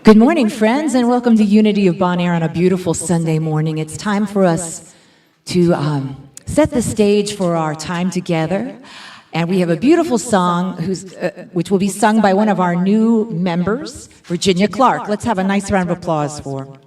Good morning, friends, and welcome to Unity of Bon Air on a beautiful Sunday morning. It's time for us to set the stage for our time together. And we have a beautiful song which will be sung by one of our new members, Virginia Clark. Let's have a nice round of applause for her.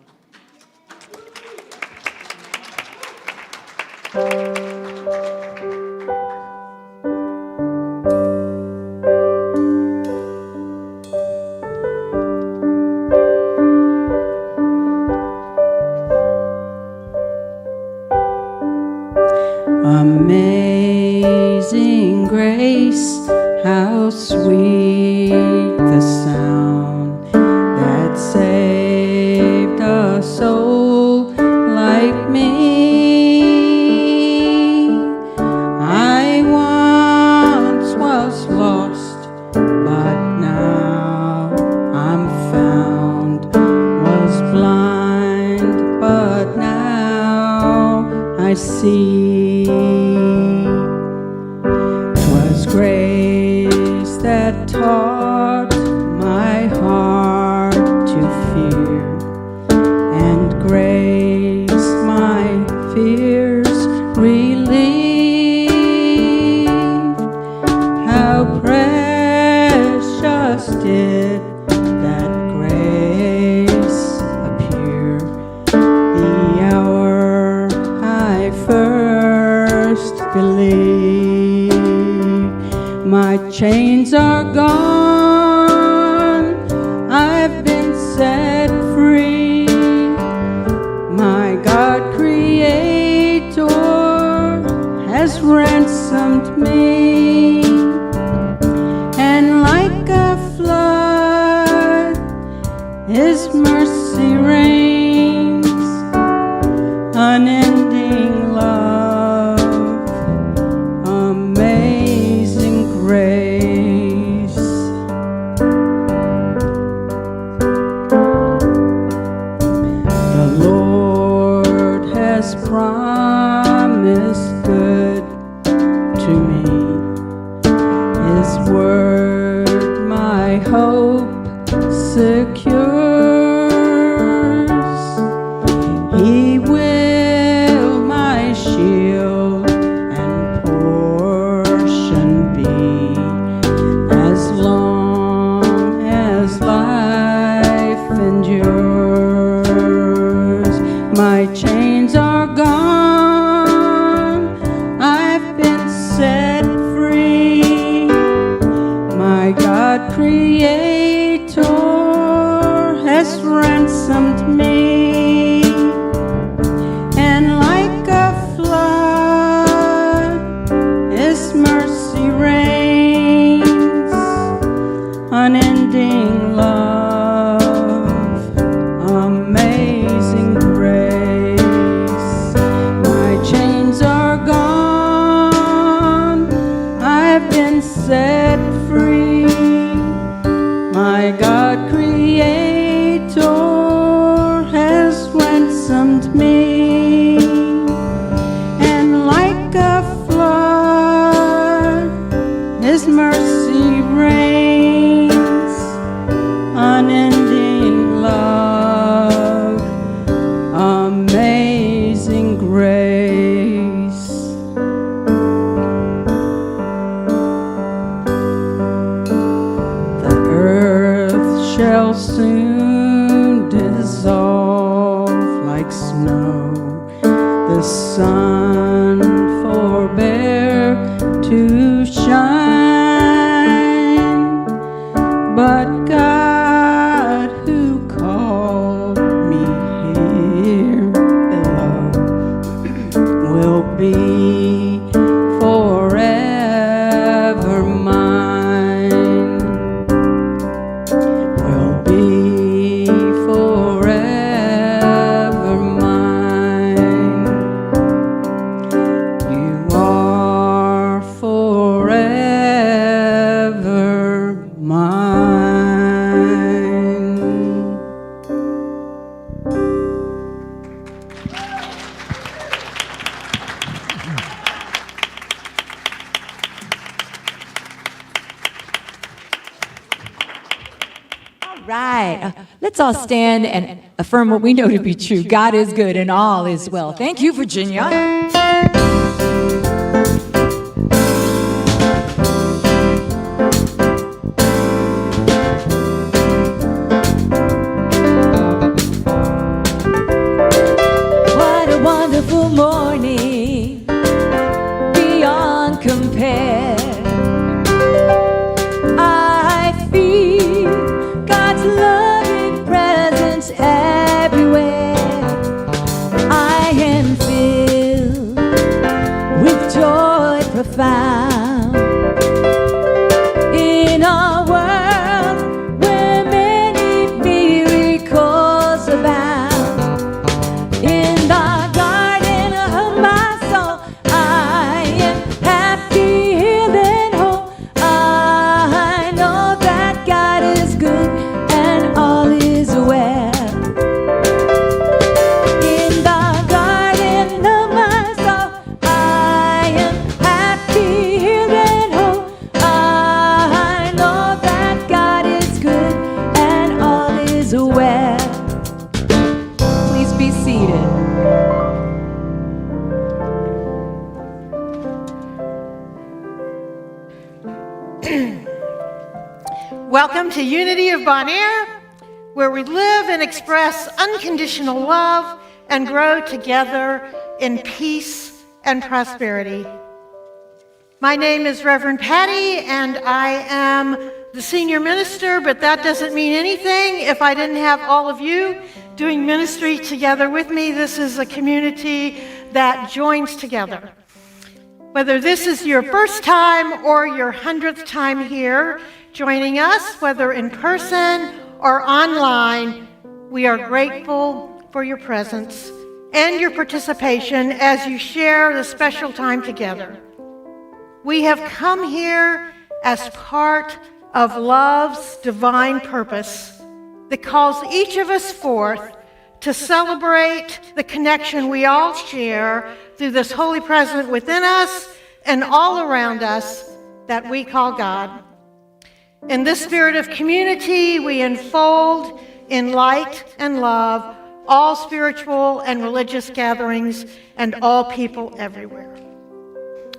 Amazing grace, how sweet the sound that saved a soul like me. I once was lost, but now I'm found, was blind, but now I see. 'Twas grace that taught my heart to fear, and grace my fears relieved. How precious did that grace appear the hour I first believed. My chains are gone, I've been set free. My God Creator has ransomed me, and like a flood His mercy reigns, unending love, amazing grace. The Lord has promised good to me. His word my hope secures. He will my shield and portion be, as long as life endures. My chains are gone, I've been set free. My God Creator Creator has ransomed me, and like a flood, His mercy reigns, unending love, amazing grace. The earth shall soon dissolve like snow, the sun forbear to shine, but God who called me here below will be forever mine, will be forever mine. You are forever mine. All right. Let's all stand and affirm what we know to be true. God is good and all is well. Thank you, Virginia. What a wonderful morning, beyond compare. I feel God's loving presence everywhere. I am filled with joy profound in a world where many miracles abound. In the garden of my soul, I am happy, healed, and whole. I know that God is good and all is well. In the garden of my soul, I am happy, healed, and whole. I know that God is good and all is well. Please be seated. Welcome to Unity of Bon Air, where we live and express unconditional love and grow together in peace and prosperity. My name is Reverend Patty, and I am the senior minister, but that doesn't mean anything if I didn't have all of you doing ministry together with me. This is a community that joins together. Whether this is your first time or your 100th time here joining us, whether in person or online, we are grateful for your presence and your participation as you share this special time together. We have come here as part of love's divine purpose that calls each of us forth to celebrate the connection we all share through this holy presence within us and all around us that we call God. In this spirit of community, we unfold in light and love all spiritual and religious gatherings and all people everywhere.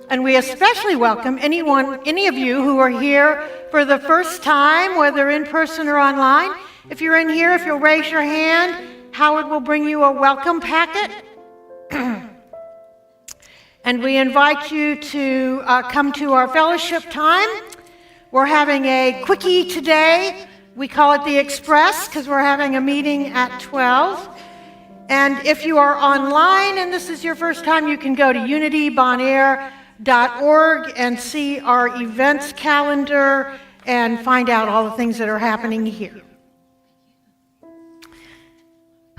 And we especially welcome any of you who are here for the first time, whether in person or online. If you're in here, if you'll raise your hand, Howard will bring you a welcome packet. And we invite you to come to our fellowship time. We're having a quickie today. We call it the Express because we're having a meeting at 12. And if you are online and this is your first time, you can go to unitybonair.org and see our events calendar and find out all the things that are happening here.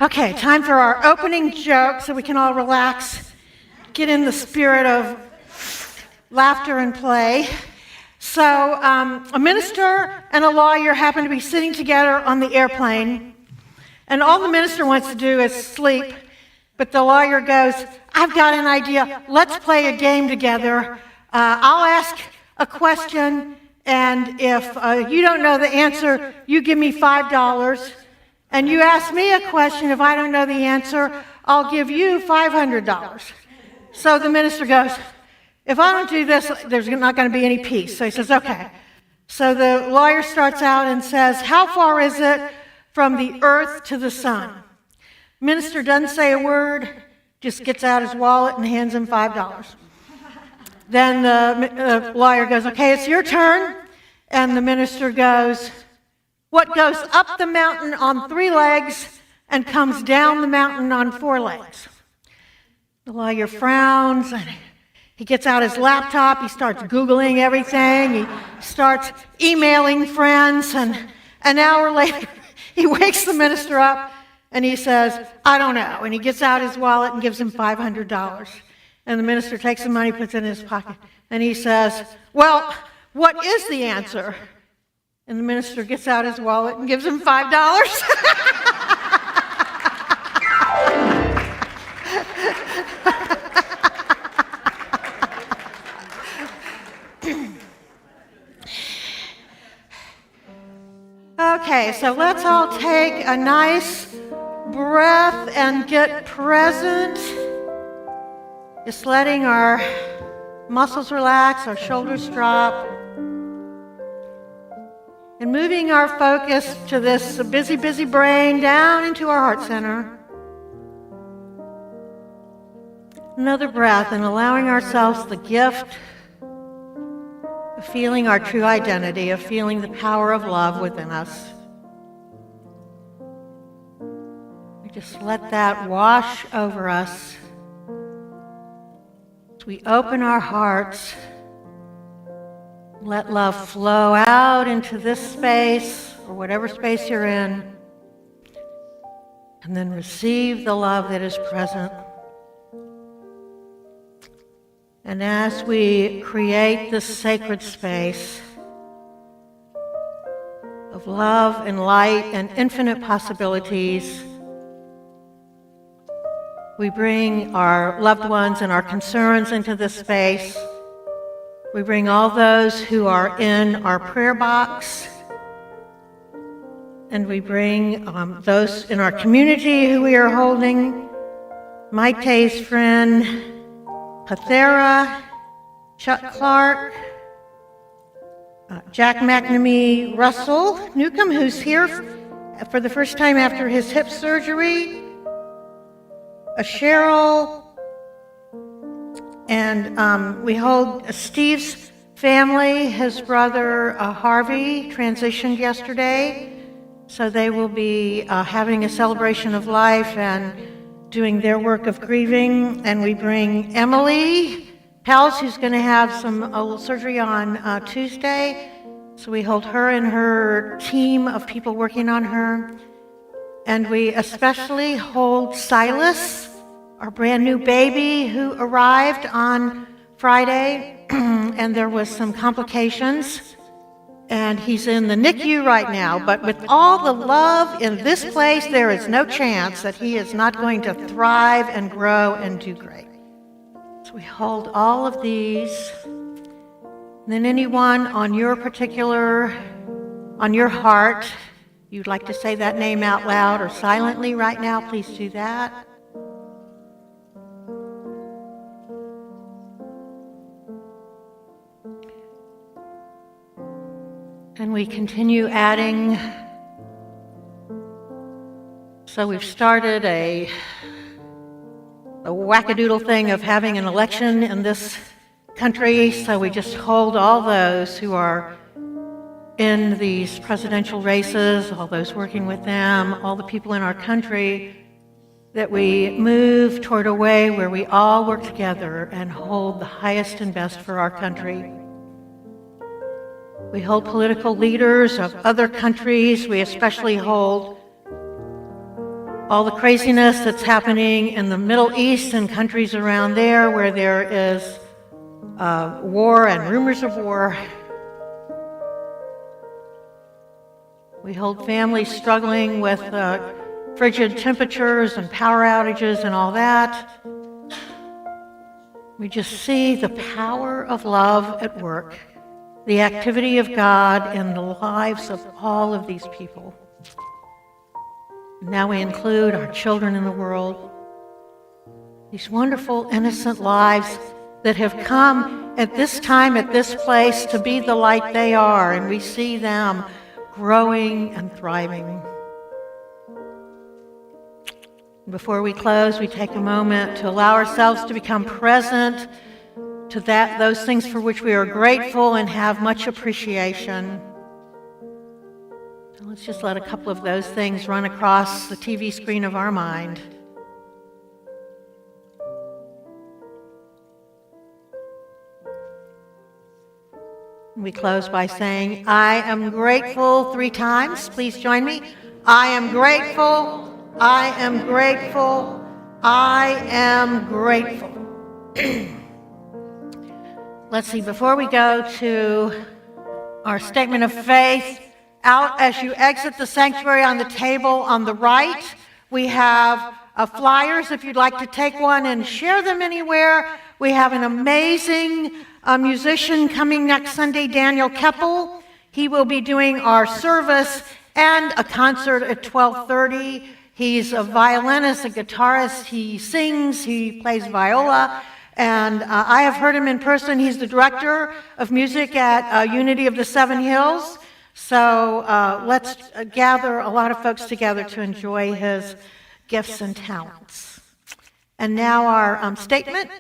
Okay, time for our opening joke so we can all relax, get in the spirit of laughter and play. So a minister and a lawyer happen to be sitting together on the airplane, and all the minister wants to do is sleep, but the lawyer goes, I've got an idea. Let's play a game together. I'll ask a question, and if you don't know the answer, you give me $5. And you ask me a question, if I don't know the answer, I'll give you $500. So the minister goes, if I don't do this, there's not going to be any peace. So he says, okay. So the lawyer starts out and says, how far is it from the earth to the sun? Minister doesn't say a word, just gets out his wallet and hands him $5. Then the lawyer goes, okay, it's your turn. And the minister goes, what goes up the mountain on 3 legs and comes down the mountain on 4 legs? The lawyer frowns, and he gets out his laptop, he starts Googling everything, he starts emailing friends, and an hour later, he wakes the minister up, and he says, I don't know. And he gets out his wallet and gives him $500. And the minister takes the money, puts it in his pocket, and he says, well, what is the answer? And the minister gets out his wallet and gives him $5. Okay, so let's all take a nice breath and get present. Just letting our muscles relax, our shoulders drop. And moving our focus to this busy, busy brain down into our heart center. Another breath and allowing ourselves the gift of feeling our true identity, of feeling the power of love within us. We just let that wash over us as we open our hearts. Let love flow out into this space, or whatever space you're in, and then receive the love that is present. And as we create this sacred space of love and light and infinite possibilities, we bring our loved ones and our concerns into this space. We bring all those who are in our prayer box, and we bring those in our community who we are holding, Maite's friend, Pathera, Chuck Clark, Jack McNamee, Russell Newcomb, who's here for the first time after his hip surgery, Cheryl, and we hold Steve's family. His brother Harvey transitioned yesterday, so they will be having a celebration of life and doing their work of grieving. And we bring Emily Pels, who's going to have some surgery on Tuesday, so we hold her and her team of people working on her. And we especially hold Silas, our brand new baby who arrived on Friday, and there was some complications, and he's in the NICU right now. But with all the love in this place, there is no chance that he is not going to thrive and grow and do great. So we hold all of these. And then anyone on your heart, you'd like to say that name out loud or silently right now, please do that. And we continue adding. So we've started a wackadoodle thing of having an election in this country, so we just hold all those who are in these presidential races, all those working with them, all the people in our country, that we move toward a way where we all work together and hold the highest and best for our country. We hold political leaders of other countries. We especially hold all the craziness that's happening in the Middle East and countries around there where there is war and rumors of war. We hold families struggling with frigid temperatures and power outages and all that. We just see the power of love at work, the activity of God in the lives of all of these people. Now we include our children in the world, these wonderful, innocent lives that have come at this time, at this place, to be the light they are, and we see them growing and thriving. Before we close, we take a moment to allow ourselves to become present to those things for which we are grateful and have much appreciation. So let's just let a couple of those things run across the TV screen of our mind. We close by saying, I am grateful 3 times. Please join me. I am grateful. I am grateful. I am grateful. Let's see, before we go to our statement of faith, out as you exit the sanctuary on the table on the right, we have flyers if you'd like to take one and share them anywhere. We have an amazing musician coming next Sunday, Daniel Keppel. He will be doing our service and a concert at 12:30. He's a violinist, a guitarist. He sings, he plays viola, and I have heard him in person. He's the director of music at Unity of the Seven Hills. So let's gather a lot of folks together to enjoy his gifts and talents. And now our statement.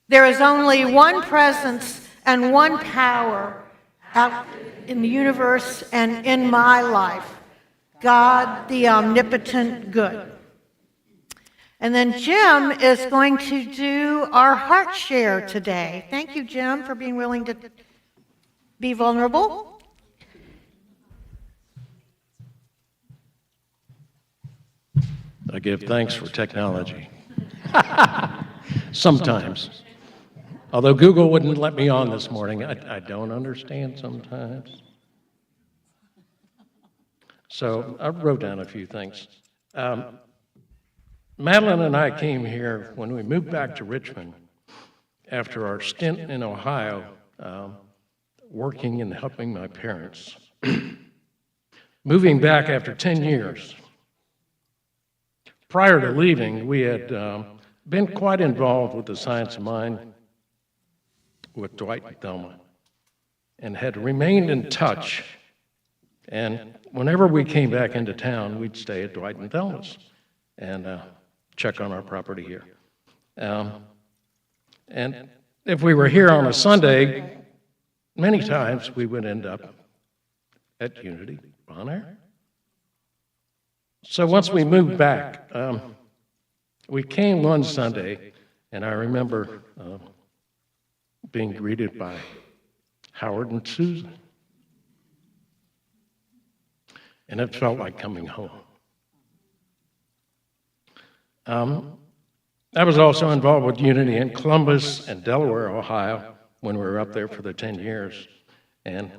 There is only one presence and one power out in the universe and in my life, God, the omnipotent good. And then Jim is going to do our heart share today. Thank you, Jim, for being willing to be vulnerable. I give thanks for technology. Sometimes. Although Google wouldn't let me on this morning, I don't understand sometimes. So I wrote down a few things. Madeline and I came here when we moved back to Richmond after our stint in Ohio, working and helping my parents. Moving back after 10 years. Prior to leaving, we had been quite involved with the Science of Mind with Dwight and Thelma, and had remained in touch. And whenever we came back into town, we'd stay at Dwight and Thelma's and check on our property here. And if we were here on a Sunday, many times we would end up at Unity, Bon Air. So once we moved back, we came one Sunday, and I remember being greeted by Howard and Susan. And it felt like coming home. I was also involved with Unity in Columbus and Delaware, Ohio, when we were up there for the 10 years. And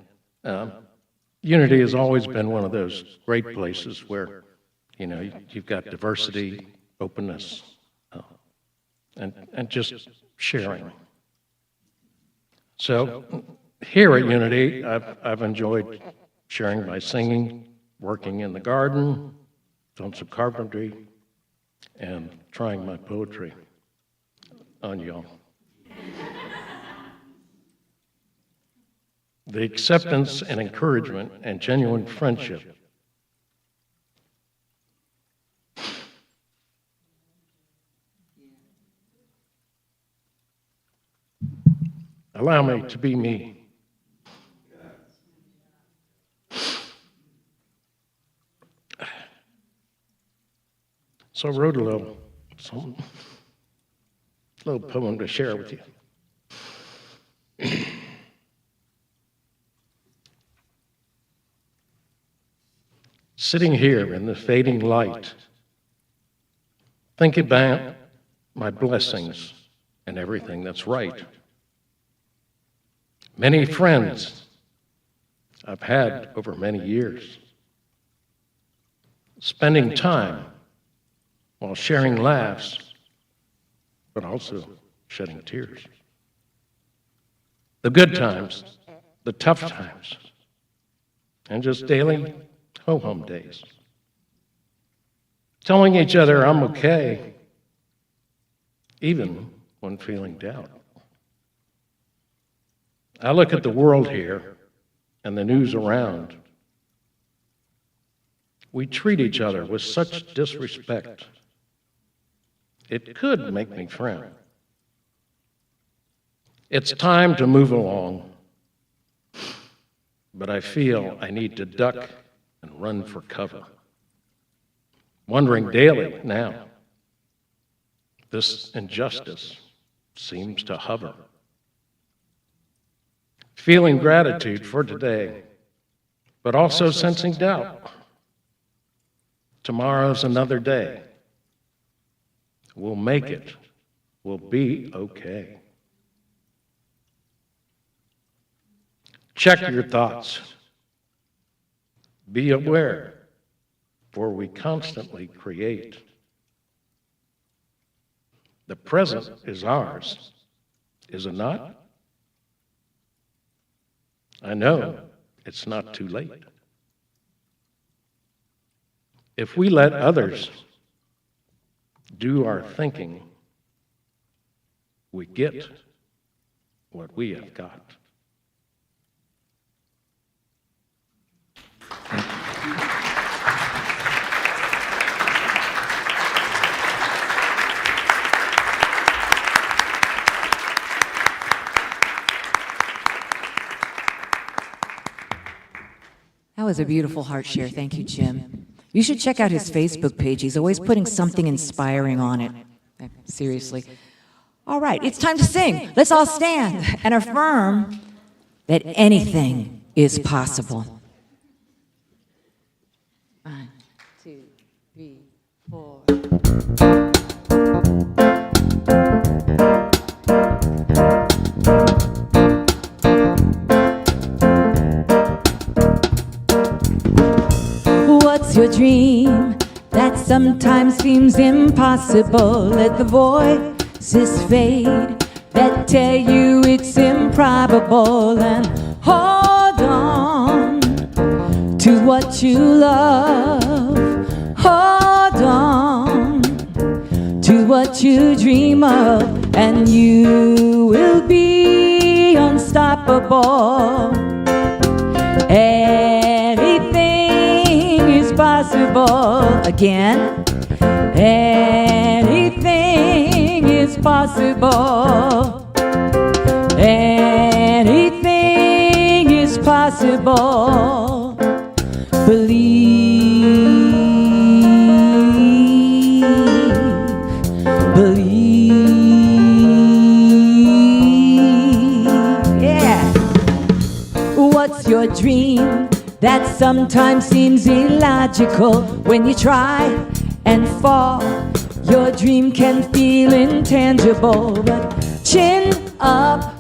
Unity has always been one of those great places where, you know, you've got diversity, openness, and just sharing. So here at Unity, I've enjoyed sharing my singing, working in the garden, doing some carpentry, and trying my poetry on y'all. The acceptance and encouragement and genuine friendship allow me to be me. So I wrote a little poem to share with you. Sitting here in the fading light, think about my blessings and everything that's right. Many friends I've had over many years. Spending time while sharing laughs, but also shedding tears. The good times, the tough times, and just daily ho-hum days. Telling each other I'm okay, even when feeling doubt. I look at the world here and the news around. We treat each other with such disrespect. It could make me frown. It's time to move along, but I feel I need to duck and run for cover. Wondering daily now, this injustice seems to hover. Feeling gratitude for today, but also sensing doubt. Tomorrow's another day. We'll make it. We'll be okay. Check your thoughts. Be aware, for we constantly create. The present is ours, is it not? I know it's not too late. If we let others do our thinking, we get what we have got. That was a beautiful heart share. Thank you, Jim. You should check out his Facebook page. He's always putting something inspiring on it. Seriously. All right, it's time to sing. Let's all stand and affirm that anything is possible. 1, 2, 3, 4. What's your dream that sometimes seems impossible? Let the voices fade that tell you it's improbable, and hold on to what you love. Hold on to what you dream of, and you will be unstoppable. Anything is possible. Again, anything is possible. Anything is possible. Believe, believe. Yeah. What's your dream that sometimes seems illogical? When you try and fall, your dream can feel intangible. But chin up,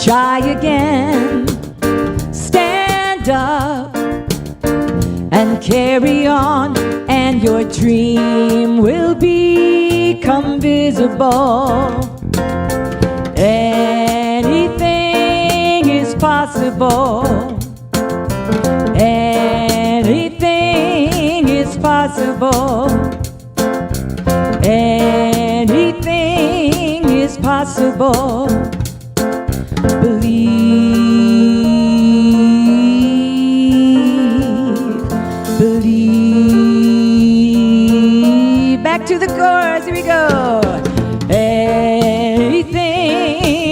try again, stand up and carry on, and your dream will become visible. Anything is possible. Anything is possible. Anything is possible. Believe, believe. Back to the chorus, here we go. Anything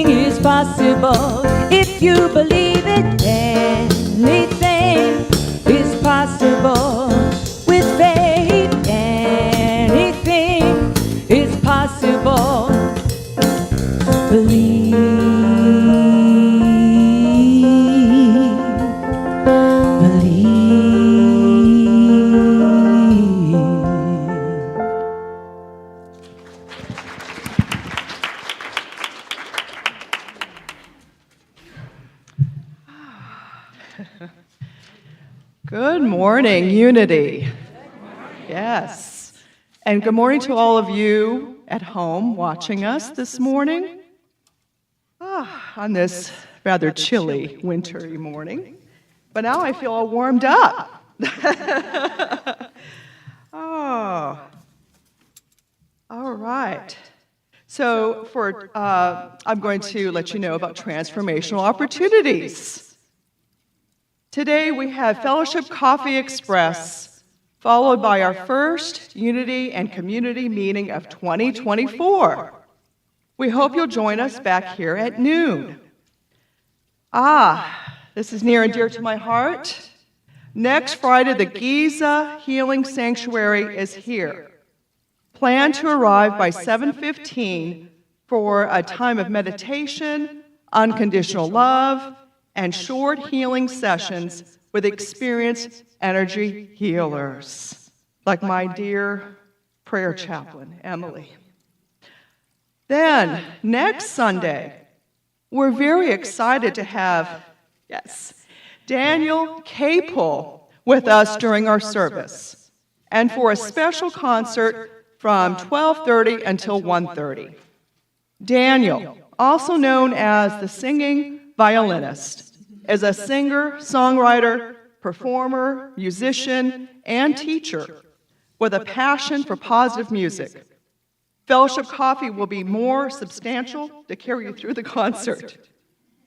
is possible if you believe it. Anything is possible with faith. Anything is possible. Believe, believe. morning, Unity. Yes. And good morning to all of you at home watching us this morning on this rather chilly, wintry morning. But now I feel all warmed up. Oh. All right. So I'm going to let you know about transformational opportunities. Today we have Fellowship Coffee Express, followed by our first Unity and Community meeting of 2024. We hope you'll join us back here at noon. This is near and dear to my heart. Next Friday, the Giza Healing Sanctuary is here. Plan to arrive by 7:15 for a time of meditation, unconditional love, and short healing sessions with experienced energy healers, like my dear prayer chaplain, Emily. Then, next Sunday, we're very excited to have, Daniel Capel with us during our service, and for a special concert from 12:30 until 1:30. Daniel, also known as the singing violinist, is a singer, songwriter, performer, musician, and teacher with a passion for positive music. Fellowship Coffee will be more substantial to carry you through the concert.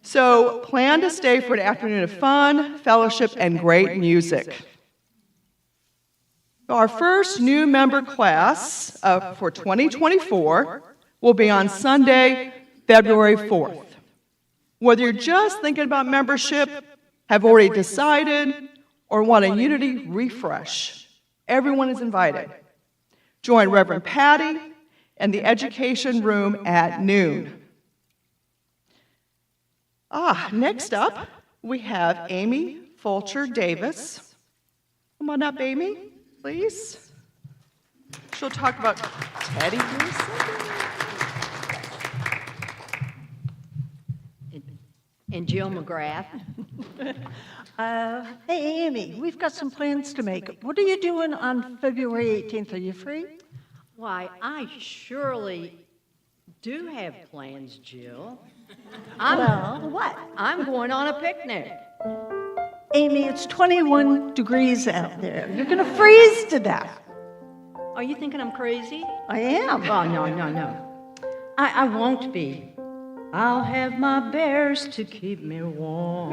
So plan to stay for an afternoon of fun, fellowship, and great music. Our first new member class for 2024 will be on Sunday, February 4th. Whether you're just thinking about membership, have already decided, or want a Unity refresh, everyone is invited. Join Reverend Patty in the education room at noon. Next up, we have Amy Fulcher Davis. Come on up, Amy, please. She'll talk about Teddy Bears. And Jill McGrath. Hey, Amy, we've got some plans to make. What are you doing on February 18th? Are you free? Why, I surely do have plans, Jill. What? I'm going on a picnic. Amy, it's 21 degrees out there. You're going to freeze to death. Are you thinking I'm crazy? I am. Oh, no. I won't be. I'll have my bears to keep me warm.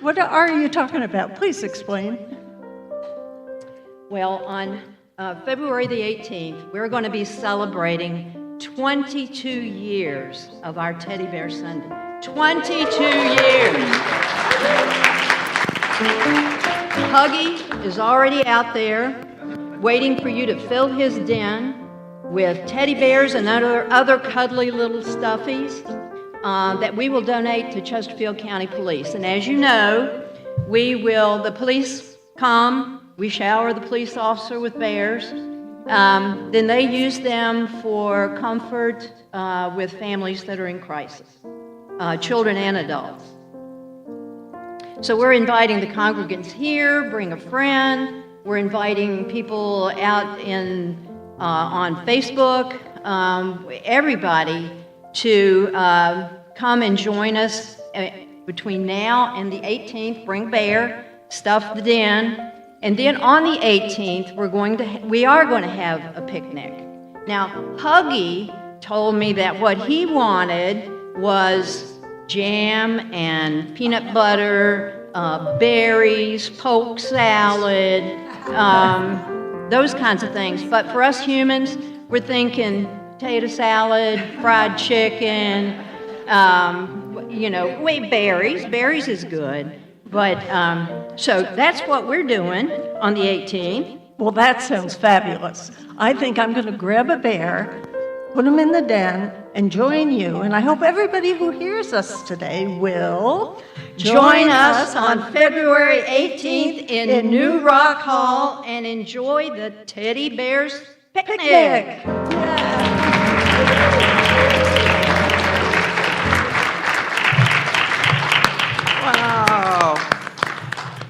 What are you talking about? Please explain. Well, on February the 18th, we're going to be celebrating 22 years of our Teddy Bear Sunday. 22 years. Huggy is already out there waiting for you to fill his den with teddy bears and other cuddly little stuffies that we will donate to Chesterfield County Police. And as you know, the police come, we shower the police officer with bears, then they use them for comfort with families that are in crisis, children and adults. So we're inviting the congregants here, bring a friend, we're inviting people out on Facebook, everybody to come and join us between now and the 18th. Bring bear, stuff the den, and then on the 18th we are going to have a picnic. Now, Huggy told me that what he wanted was jam and peanut butter, berries, poke salad, those kinds of things. But for us humans, we're thinking potato salad, fried chicken, berries. Berries is good. But so that's what we're doing on the 18th. Well, that sounds fabulous. I think I'm going to grab a bear, put him in the den, and join you. And I hope everybody who hears us today will join us on February 18th in New Rock Hall and enjoy the Teddy Bears picnic. Wow.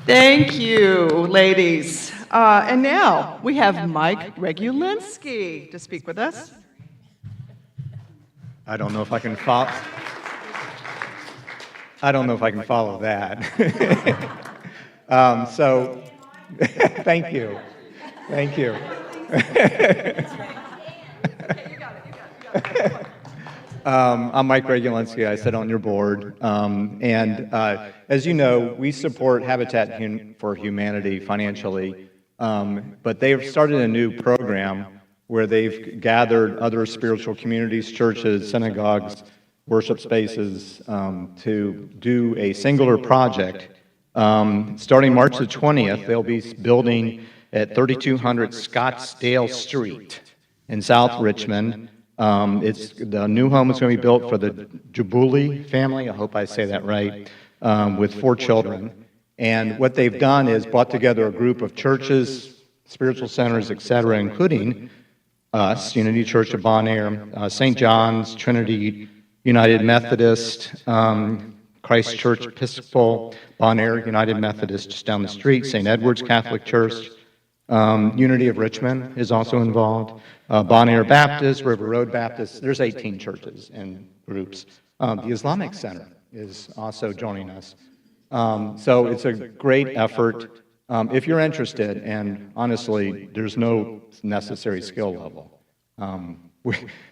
Thank you, ladies. And now we have Mike Regulinski to speak with us. I don't know if I can follow. I don't know if I can follow that. Thank you. Thank you. I'm Mike Regulinski. I sit on your board. As you know, we support Habitat for Humanity financially, but they've started a new program where they've gathered other spiritual communities, churches, synagogues, worship spaces to do a singular project. Starting March the 20th, they'll be building at 3200 Scottsdale Street in South Richmond. The new home is going to be built for the Jabuli family, I hope I say that right, with 4 children. And what they've done is brought together a group of churches, spiritual centers, etc., including us, Unity Church of Bon Air, St. John's, Trinity United Methodist, Christ Church Episcopal, Bon Air United Methodist just down the street, St. Edward's Catholic Church, Unity of Richmond is also involved, Bon Air Baptist, River Road Baptist. There's 18 churches and groups. The Islamic Center is also joining us. So it's a great effort. If you're interested, and honestly, there's no necessary skill level.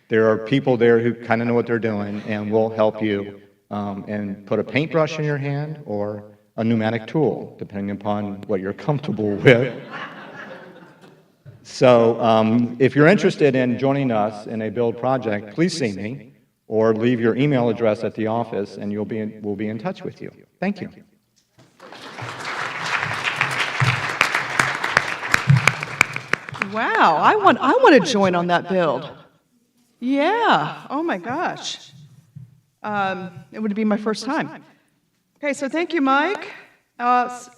There are people there who kind of know what they're doing, and will help you and put a paintbrush in your hand or a pneumatic tool, depending upon what you're comfortable with. So if you're interested in joining us in a build project, please see me or leave your email address at the office, and we'll be in touch with you. Thank you. Wow, I want to join on that build. Yeah, oh my gosh. It would be my first time. Okay, so thank you, Mike. We have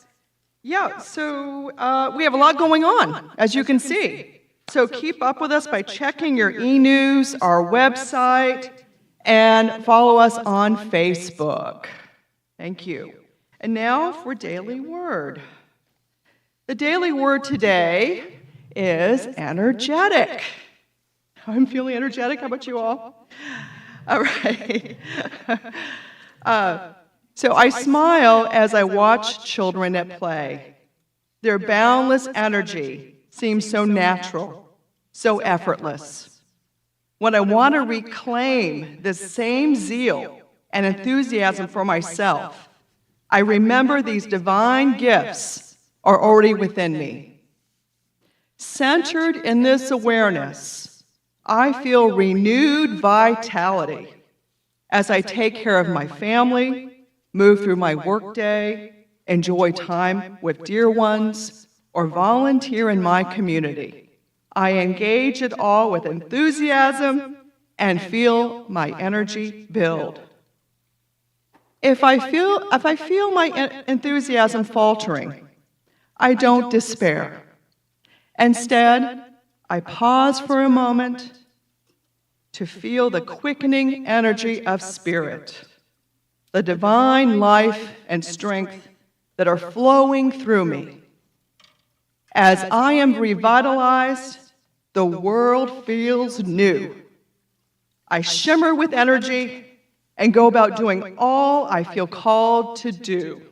a lot going on, as you can see. So keep up with us by checking your e-news, our website, and follow us on Facebook. Thank you. And now for Daily Word. The Daily Word today is energetic. I'm feeling energetic. How about you all? All right. So I smile as I watch children at play. Their boundless energy seems so natural, so effortless. When I want to reclaim this same zeal and enthusiasm for myself, I remember these divine gifts are already within me. Centered in this awareness, I feel renewed vitality as I take care of my family, move through my workday, enjoy time with dear ones, or volunteer in my community. I engage it all with enthusiasm and feel my energy build. If I feel my enthusiasm faltering, I don't despair. Instead, I pause for a moment to feel the quickening energy of spirit, the divine life and strength that are flowing through me. As I am revitalized, the world feels new. I shimmer with energy and go about doing all I feel called to do.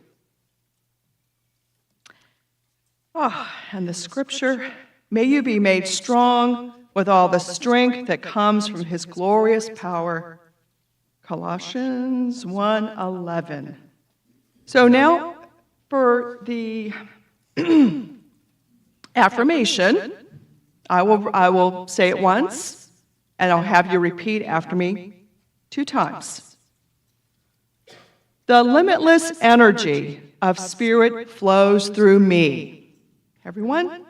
And the scripture, may you be made strong with all the strength that comes from his glorious power. Colossians 1:11. So now for the affirmation, I will say it once, and I'll have you repeat after me 2 times. The limitless energy of spirit flows through me. Everyone?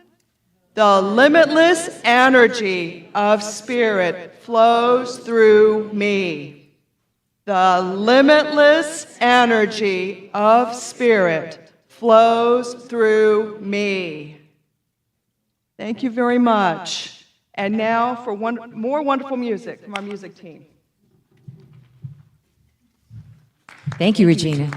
The limitless energy of spirit flows through me. The limitless energy of spirit flows through me. Thank you very much. And now for more wonderful music from our music team. Thank you, Regina.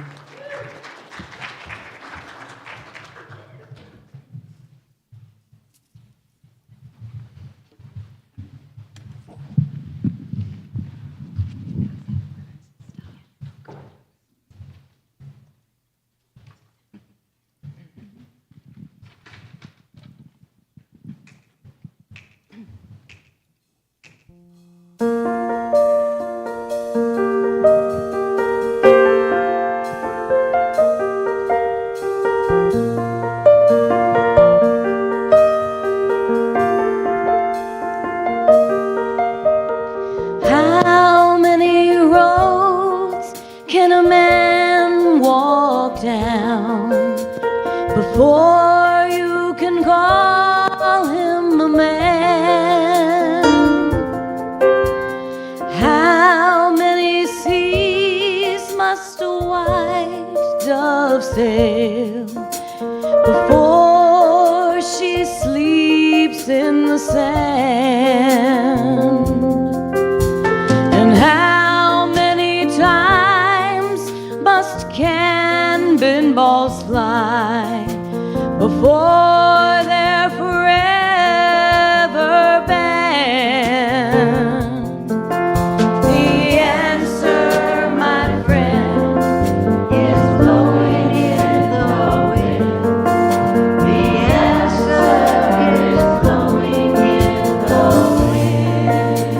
down before you can call him a man. How many seas must a white dove sail before she sleeps in the sand? And how many times must cannonballs fly before they're forever banned? The answer, my friend, is blowing in the wind. The answer is blowing in the wind.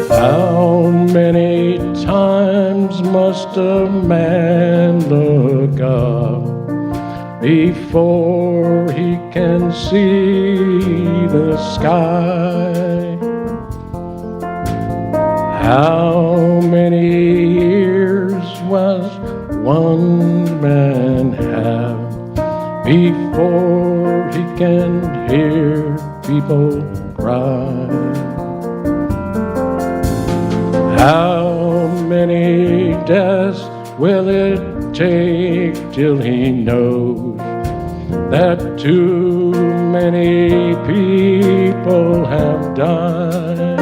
How many times must a man look up before he can see the sky? How many years was one man have before he can hear people cry? How many deaths will it take till he knows that too many people have died?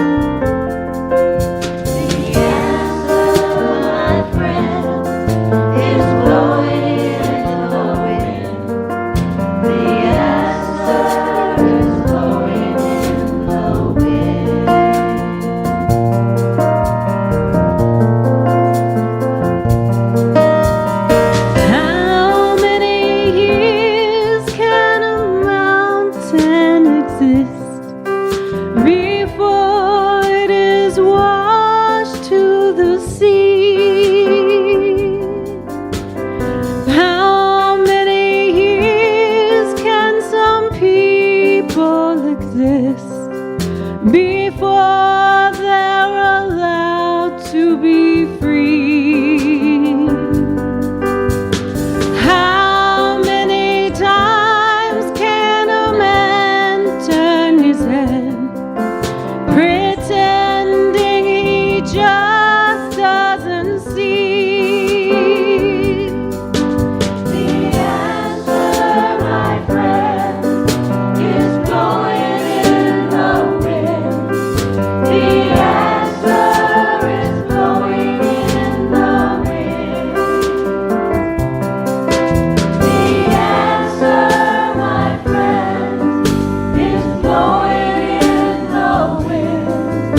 The answer, my friend, is blowing in the wind. The answer is blowing in the wind. How many years can a mountain exist before it is washed to the sea? How many years can some people exist before they're allowed to be free? How many times can a man turn his head, pretending he just doesn't see? The answer, my friend, is blowing in the wind. The answer is blowing in the wind. The answer, my friend, is blowing in the wind.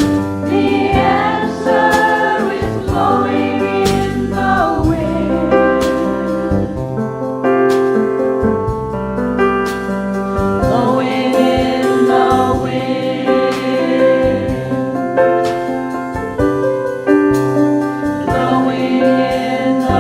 The answer is blowing in the wind. Blowing in the wind. Blowing in the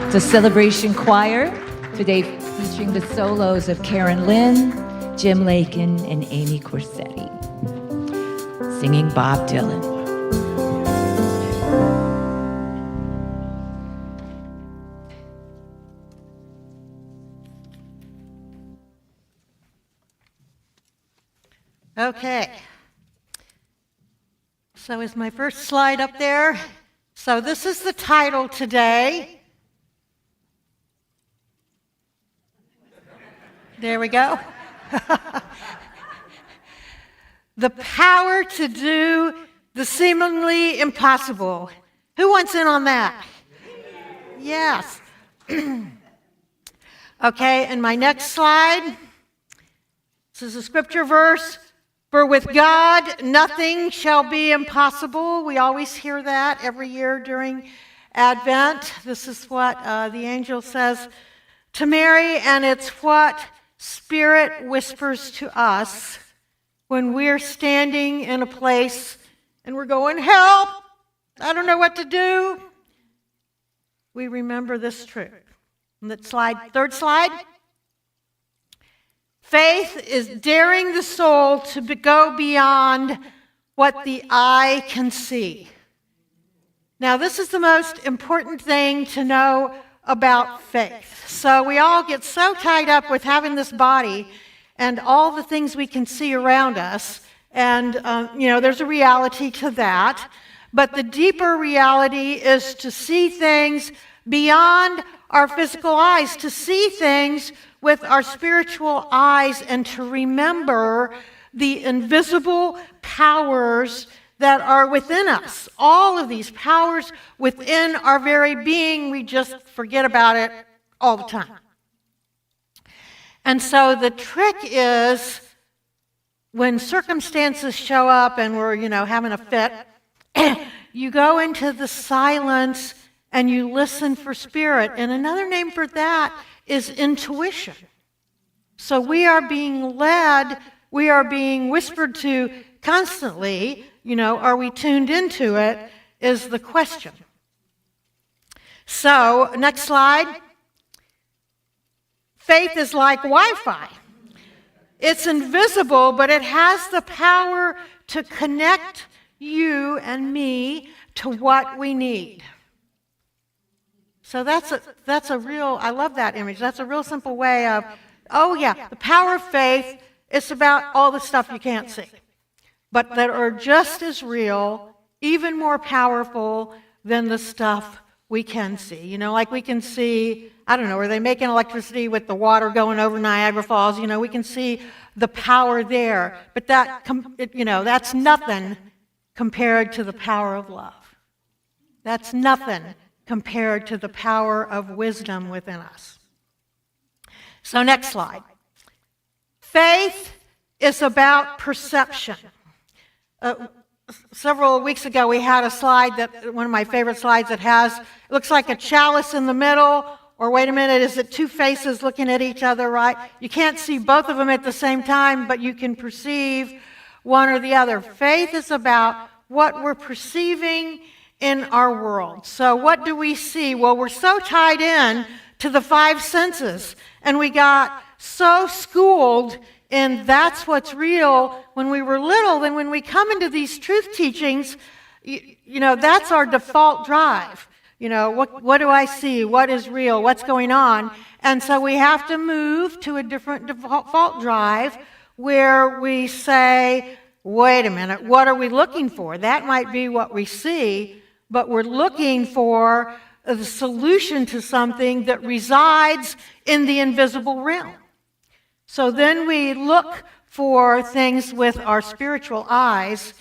It's a celebration choir, today featuring the solos of Karen Lynn, Jim Lakin, and Amy Corsetti, singing Bob Dylan. Okay. So is my first slide up there? So this is the title today. There we go. The power to do the seemingly impossible. Who wants in on that? Yes. Okay, and my next slide. This is a scripture verse. For with God, nothing shall be impossible. We always hear that every year during Advent. This is what the angel says to Mary, and it's what Spirit whispers to us when we're standing in a place and we're going, help, I don't know what to do. we remember this truth. And that slide, third slide. Faith is daring the soul to go beyond what the eye can see. Now, this is the most important thing to know about faith. So we all get so tied up with having this body and all the things we can see around us. And, there's a reality to that. But the deeper reality is to see things beyond our physical eyes, to see things with our spiritual eyes, and to remember the invisible powers that are within us. All of these powers within our very being, we just forget about it all the time. And so the trick is when circumstances show up and we're, having a fit, you go into the silence and you listen for spirit. And another name for that is intuition. So we are being led, we are being whispered to constantly. Are we tuned into it is the question. So, next slide. Faith is like Wi-Fi. It's invisible, but it has the power to connect you and me to what we need. So that's a real, I love that image. That's a real simple way of, the power of faith, it's about all the stuff you can't see, but that are just as real, even more powerful than the stuff we can see. Like we can see, are they making electricity with the water going over Niagara Falls? We can see the power there, but that's nothing compared to the power of love. That's nothing compared to the power of wisdom within us. So next slide. Faith is about perception. Several weeks ago, we had a slide one of my favorite slides that it looks like a chalice in the middle, or wait a minute, is it two faces looking at each other, right? You can't see both of them at the same time, but you can perceive one or the other. Faith is about what we're perceiving in our world. So what do we see? Well, we're so tied in to the five senses, and we got so schooled in that's what's real when we were little. Then when we come into these truth teachings, that's our default drive. What do I see? What is real? What's going on? And so we have to move to a different default drive where we say, wait a minute, what are we looking for? That might be what we see, but we're looking for the solution to something that resides in the invisible realm. So then we look for things with our spiritual eyes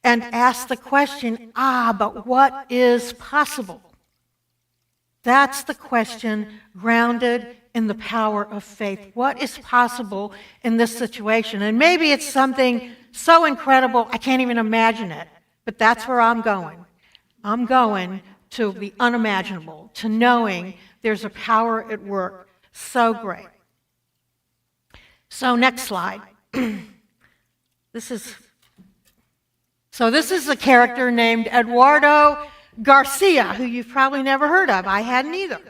and ask the question, but what is possible? That's the question grounded in the power of faith. What is possible in this situation? And maybe it's something so incredible I can't even imagine it, but that's where I'm going. I'm going to the unimaginable, to knowing there's a power at work so great. So next slide. This is a character named Eduardo Garcia, who you've probably never heard of. I hadn't either.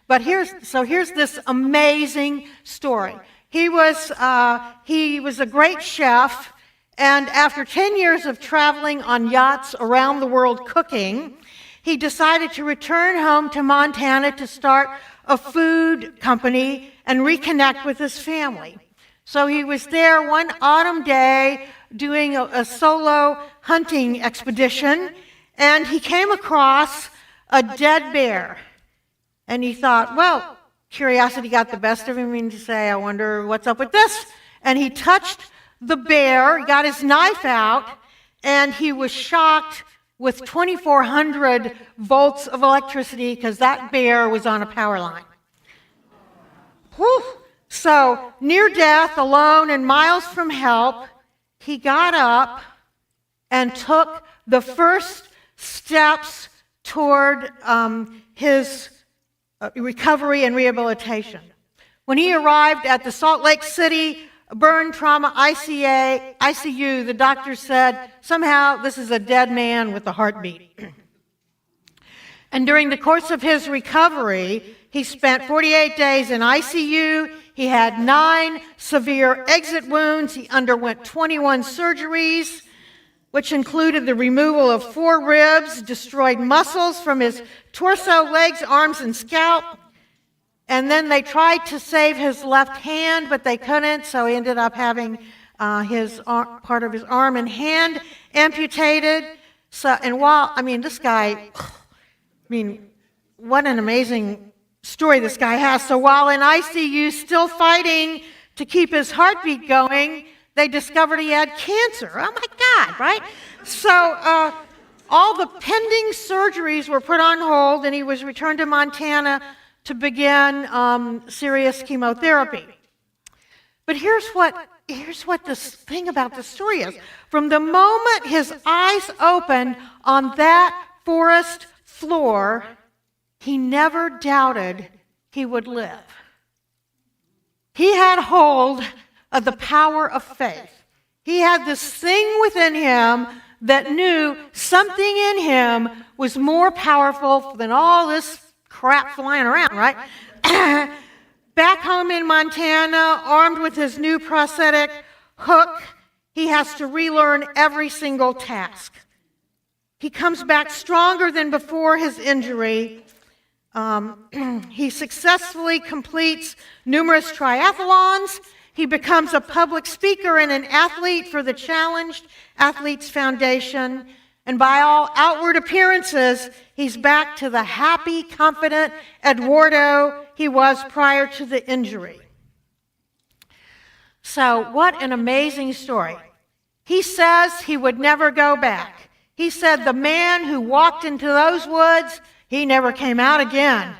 But here's this amazing story. He was a great chef, and after 10 years of traveling on yachts around the world cooking, he decided to return home to Montana to start a food company and reconnect with his family. So he was there one autumn day doing a solo hunting expedition, and he came across a dead bear. And he thought, well, curiosity got the best of him, and to say, I wonder what's up with this. And he touched the bear, got his knife out, and he was shocked with 2,400 volts of electricity because that bear was on a power line. Whew. So, near death, alone and miles from help, he got up and took the first steps toward his recovery and rehabilitation. When he arrived at the Salt Lake City Burn Trauma ICU, the doctor said, somehow this is a dead man with a heartbeat. And during the course of his recovery, he spent 48 days in ICU. He had 9 severe exit wounds. He underwent 21 surgeries, which included the removal of 4 ribs, destroyed muscles from his torso, legs, arms, and scalp. And then they tried to save his left hand, but they couldn't, so he ended up having part of his arm and hand amputated. So, and while, this guy, what an amazing story this guy has. So while in ICU, still fighting to keep his heartbeat going, they discovered he had cancer. Oh my God, right? So all the pending surgeries were put on hold, and he was returned to Montana to begin serious chemotherapy. But here's what this thing about the story is. From the moment his eyes opened on that forest floor, he never doubted he would live. He had hold of the power of faith. He had this thing within him that knew something in him was more powerful than all this crap flying around, right? Back home in Montana, armed with his new prosthetic hook, he has to relearn every single task. He comes back stronger than before his injury. He successfully completes numerous triathlons. He becomes a public speaker and an athlete for the Challenged Athletes Foundation. And by all outward appearances, he's back to the happy, confident Eduardo he was prior to the injury. So, what an amazing story. He says he would never go back. He said the man who walked into those woods, he never came out again.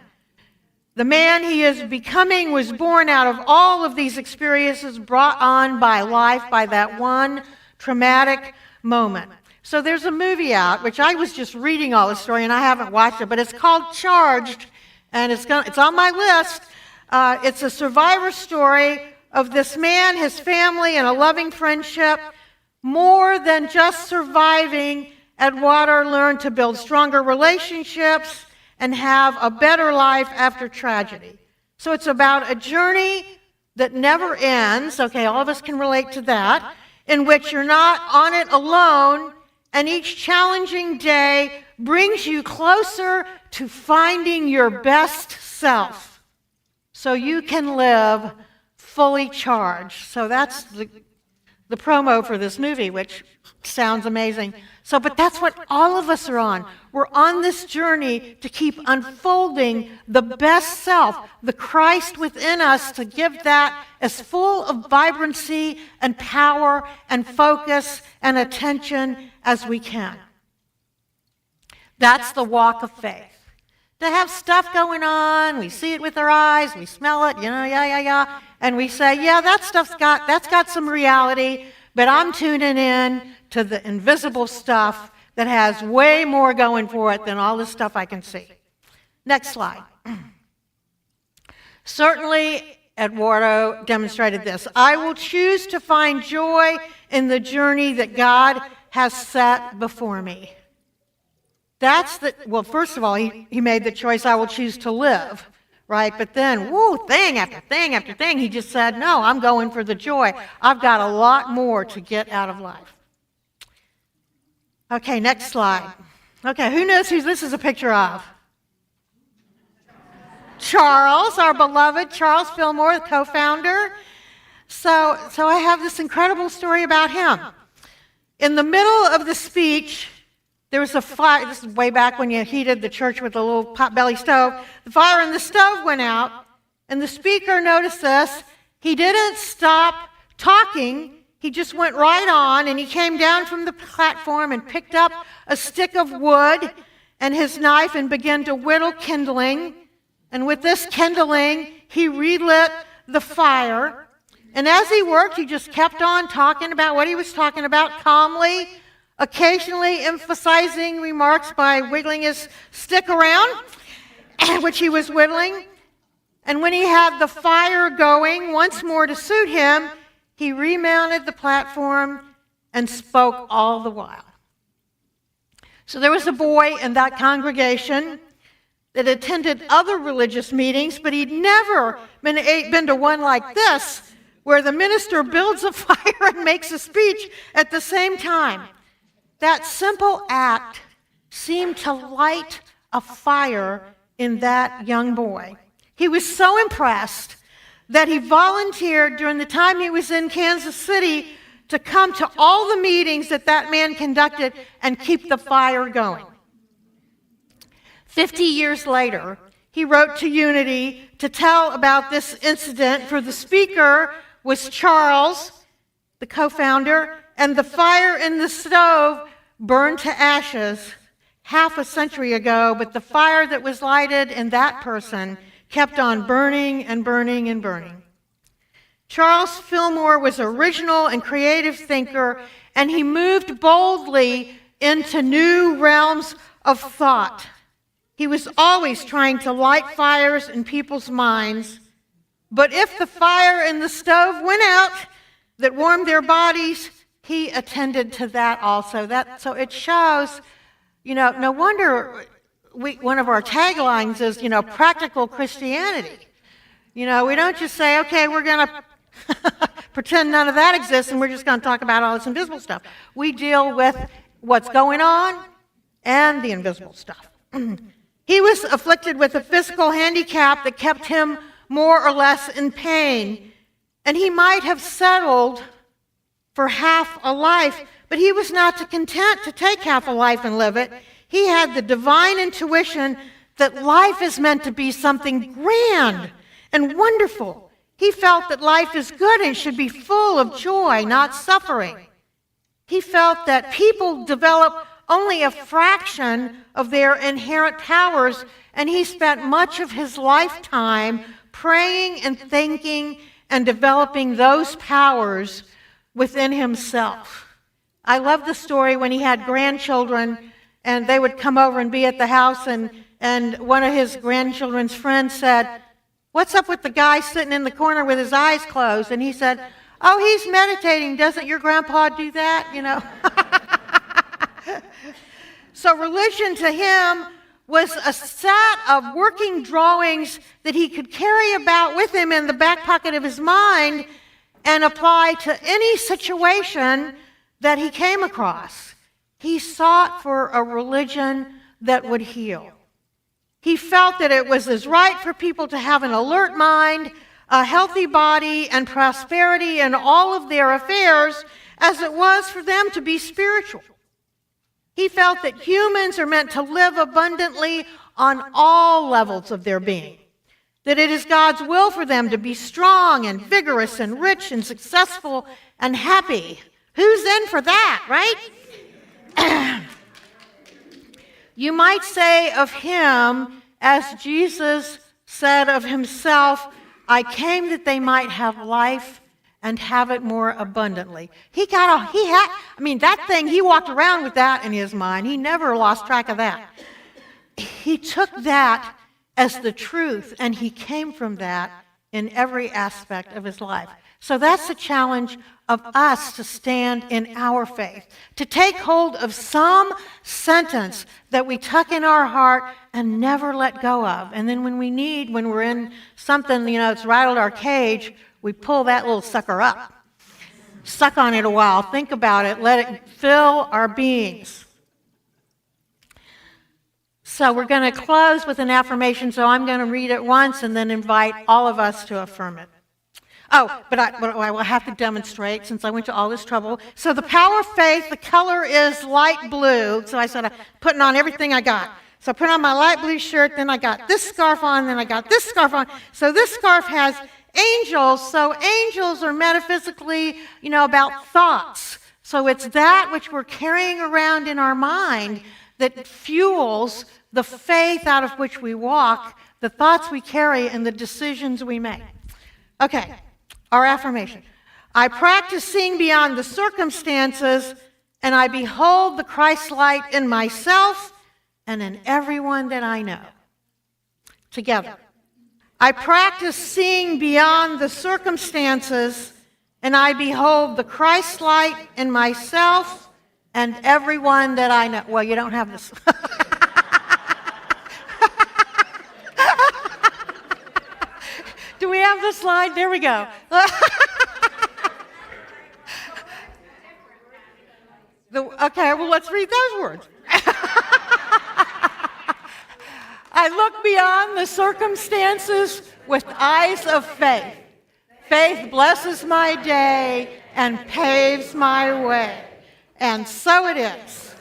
The man he is becoming was born out of all of these experiences brought on by life, by that one traumatic moment. So there's a movie out, which I was just reading all the story and I haven't watched it, but it's called Charged, and it's on my list. It's a survivor story of this man, his family, and a loving friendship. More than just surviving, Eduardo learned to build stronger relationships and have a better life after tragedy. So it's about a journey that never ends. Okay, all of us can relate to that, in which you're not on it alone, and each challenging day brings you closer to finding your best self so you can live fully charged. So that's the promo for this movie, which sounds amazing. So, but that's what all of us are on. We're on this journey to keep unfolding the best self, the Christ within us, to give that as full of vibrancy and power and focus and attention as we can. That's the walk of faith. To have stuff going on, we see it with our eyes, we smell it, and we say, yeah, that's got some reality, but I'm tuning in to the invisible stuff that has way more going for it than all the stuff I can see. Next slide. Certainly, Eduardo demonstrated this. I will choose to find joy in the journey that God has set before me. First of all, he made the choice, I will choose to live, right? But then, thing after thing after thing, he just said, no, I'm going for the joy. I've got a lot more to get out of life. Okay, next slide. Okay, who knows who this is a picture of? Charles, our beloved Charles Fillmore, the co-founder. So I have this incredible story about him. In the middle of the speech, there was a fire. This is way back when you heated the church with a little potbelly stove. The fire in the stove went out, and the speaker noticed this. He didn't stop talking. He just went right on, and he came down from the platform and picked up a stick of wood and his knife and began to whittle kindling. And with this kindling, he relit the fire. And as he worked, he just kept on talking about what he was talking about calmly, occasionally emphasizing remarks by wiggling his stick around, which he was whittling. And when he had the fire going once more to suit him, he remounted the platform and spoke all the while. So there was a boy in that congregation that attended other religious meetings, but he'd never been to one like this, where the minister builds a fire and makes a speech at the same time. That simple act seemed to light a fire in that young boy. He was so impressed that he volunteered during the time he was in Kansas City to come to all the meetings that that man conducted and keep the fire going. 50 years later, he wrote to Unity to tell about this incident, for the speaker was Charles, the co-founder, and the fire in the stove burned to ashes half a century ago, but the fire that was lighted in that person kept on burning and burning and burning. Charles Fillmore was an original and creative thinker, and he moved boldly into new realms of thought. He was always trying to light fires in people's minds, but if the fire in the stove went out that warmed their bodies, he attended to that also. So it shows, no wonder one of our taglines is, practical Christianity. We don't just say, okay, we're going to pretend none of that exists and we're just going to talk about all this invisible stuff. We deal with what's going on and the invisible stuff. He was afflicted with a physical handicap that kept him more or less in pain, and he might have settled for half a life, but he was not content to take half a life and live it. He had the divine intuition that life is meant to be something grand and wonderful. He felt that life is good and should be full of joy, not suffering. He felt that people develop only a fraction of their inherent powers, and he spent much of his lifetime praying and thinking and developing those powers within himself. I love the story when he had grandchildren, and they would come over and be at the house, and one of his grandchildren's friends said, "What's up with the guy sitting in the corner with his eyes closed?" And he said, "Oh, he's meditating. Doesn't your grandpa do that?" So religion to him was a set of working drawings that he could carry about with him in the back pocket of his mind and apply to any situation that he came across. He sought for a religion that would heal. He felt that it was as right for people to have an alert mind, a healthy body, and prosperity in all of their affairs as it was for them to be spiritual. He felt that humans are meant to live abundantly on all levels of their being, that it is God's will for them to be strong and vigorous and rich and successful and happy. Who's in for that, right? You might say of him, as Jesus said of himself, "I came that they might have life and have it more abundantly." That thing, he walked around with that in his mind. He never lost track of that. He took that as the truth, and he came from that in every aspect of his life. So that's the challenge of us to stand in our faith, to take hold of some sentence that we tuck in our heart and never let go of. And then when we're in something, it's rattled our cage, we pull that little sucker up. Suck on it a while, think about it, let it fill our beings. So we're going to close with an affirmation, so I'm going to read it once and then invite all of us to affirm it. But I will have to demonstrate since I went to all this trouble. So the power of faith, the color is light blue. So I started putting on everything I got. So I put on my light blue shirt, then I got this scarf on, then I got this scarf on. So this scarf has angels. So angels are metaphysically, about thoughts. So it's that which we're carrying around in our mind that fuels the faith out of which we walk, the thoughts we carry, and the decisions we make. Okay. Our affirmation. I practice seeing beyond the circumstances, and I behold the Christ light in myself and in everyone that I know. Together. I practice seeing beyond the circumstances, and I behold the Christ light in myself and everyone that I know. Well, you don't have this. a slide? There we go. Okay, well, let's read those words. I look beyond the circumstances with eyes of faith. Faith blesses my day and paves my way. And so it is.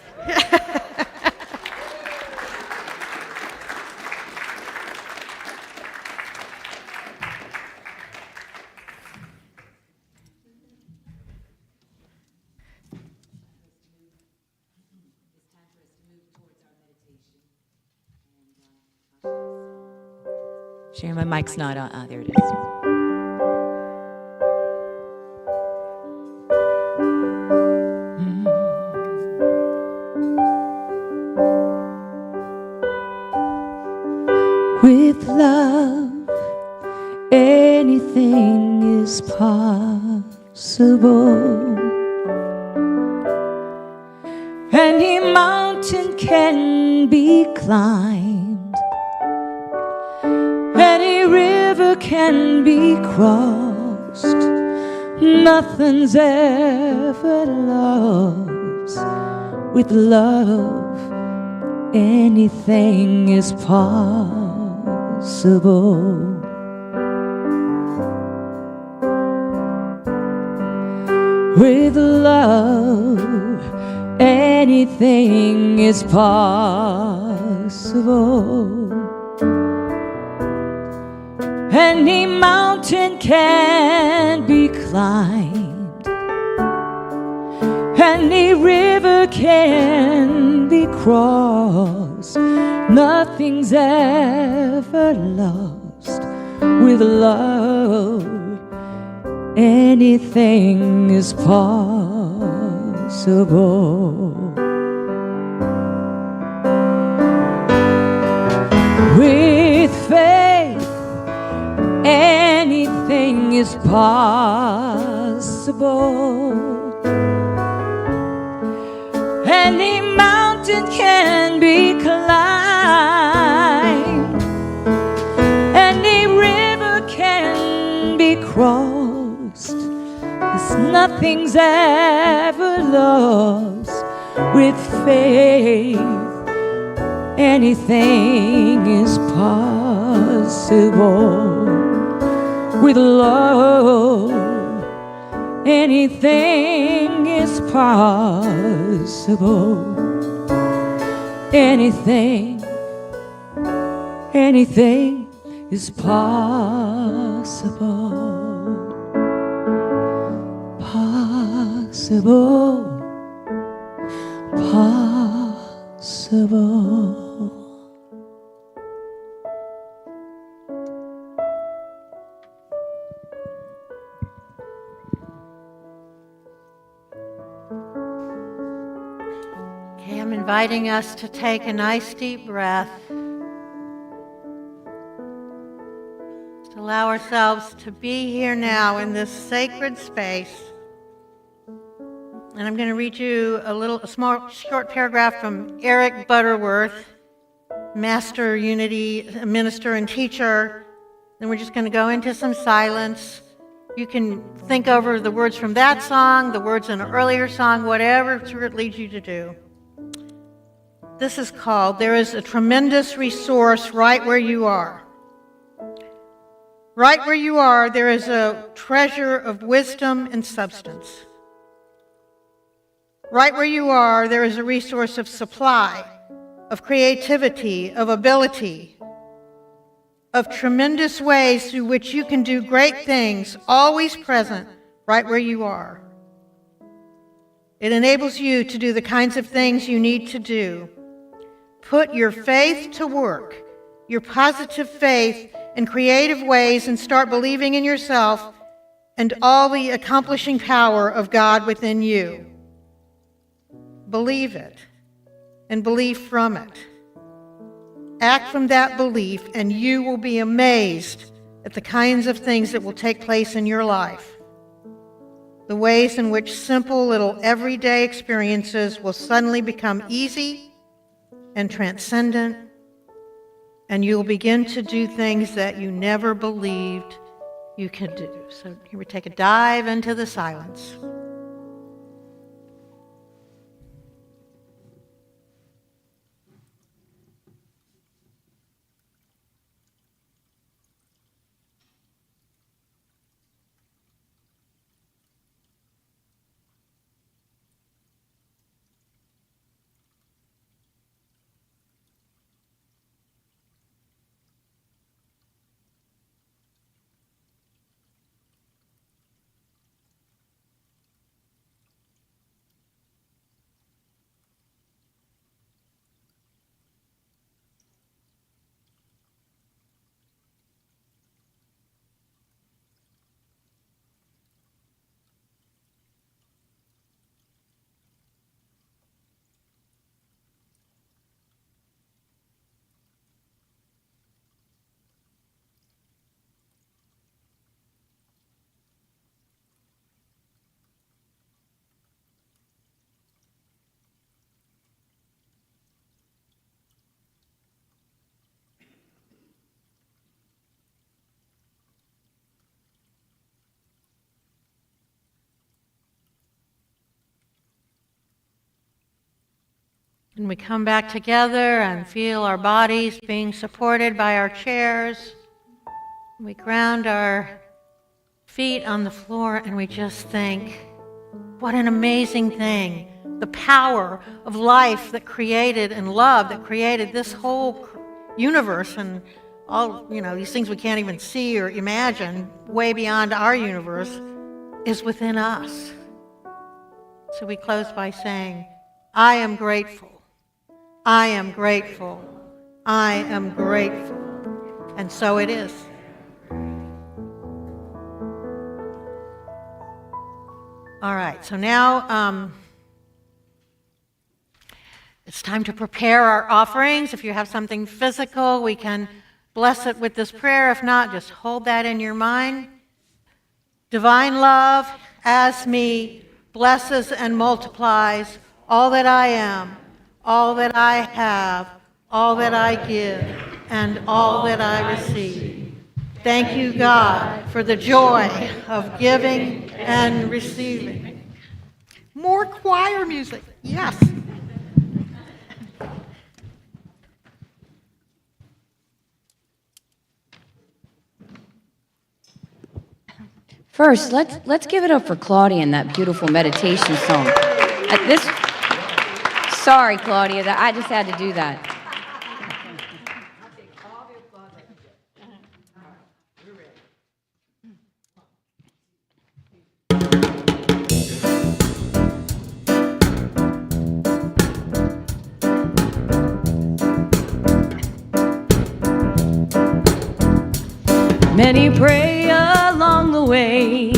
Sharon, my mic's not on. There it is. With love, anything is possible. Any mountain can be climbed. Any river can be crossed. Nothing's ever lost. With love, anything is possible. With love, anything is possible. Any mountain can be climbed. Any river can be crossed. Nothing's ever lost. With love, anything is possible. With faith, anything is possible. Any mountain can be climbed. Any river can be crossed. 'Cause nothing's ever lost. With faith, anything is possible. With love, anything is possible. Anything is possible. Possible. Okay, I'm inviting us to take a nice deep breath. To allow ourselves to be here now in this sacred space. And I'm going to read you a small, short paragraph from Eric Butterworth, Master Unity minister and teacher. Then we're just going to go into some silence. You can think over the words from that song, the words in an earlier song, whatever it leads you to do. This is called, "There is a Tremendous Resource Right Where You Are." Right where you are, there is a treasure of wisdom and substance. Right where you are, there is a resource of supply, of creativity, of ability, of tremendous ways through which you can do great things, always present right where you are. It enables you to do the kinds of things you need to do. Put your faith to work, your positive faith in creative ways, and start believing in yourself and all the accomplishing power of God within you. Believe it and believe from it. Act from that belief, and you will be amazed at the kinds of things that will take place in your life. The ways in which simple little everyday experiences will suddenly become easy and transcendent, and you'll begin to do things that you never believed you can do. So here we take a dive into the silence. And we come back together and feel our bodies being supported by our chairs. We ground our feet on the floor and we just think, what an amazing thing. The power of life that created and love that created this whole universe and all, these things we can't even see or imagine way beyond our universe is within us. So we close by saying, I am grateful. I am grateful. I am grateful. And so it is. All right, so now it's time to prepare our offerings. If you have something physical, we can bless it with this prayer. If not, just hold that in your mind. Divine love, as me, blesses and multiplies all that I am, all that I have, all that I give, and all that I receive. Thank you, God, for the joy of giving and receiving. More choir music, yes. First, let's give it up for Claudia and that beautiful meditation song. Sorry, Claudia, I just had to do that. Many pray along the way.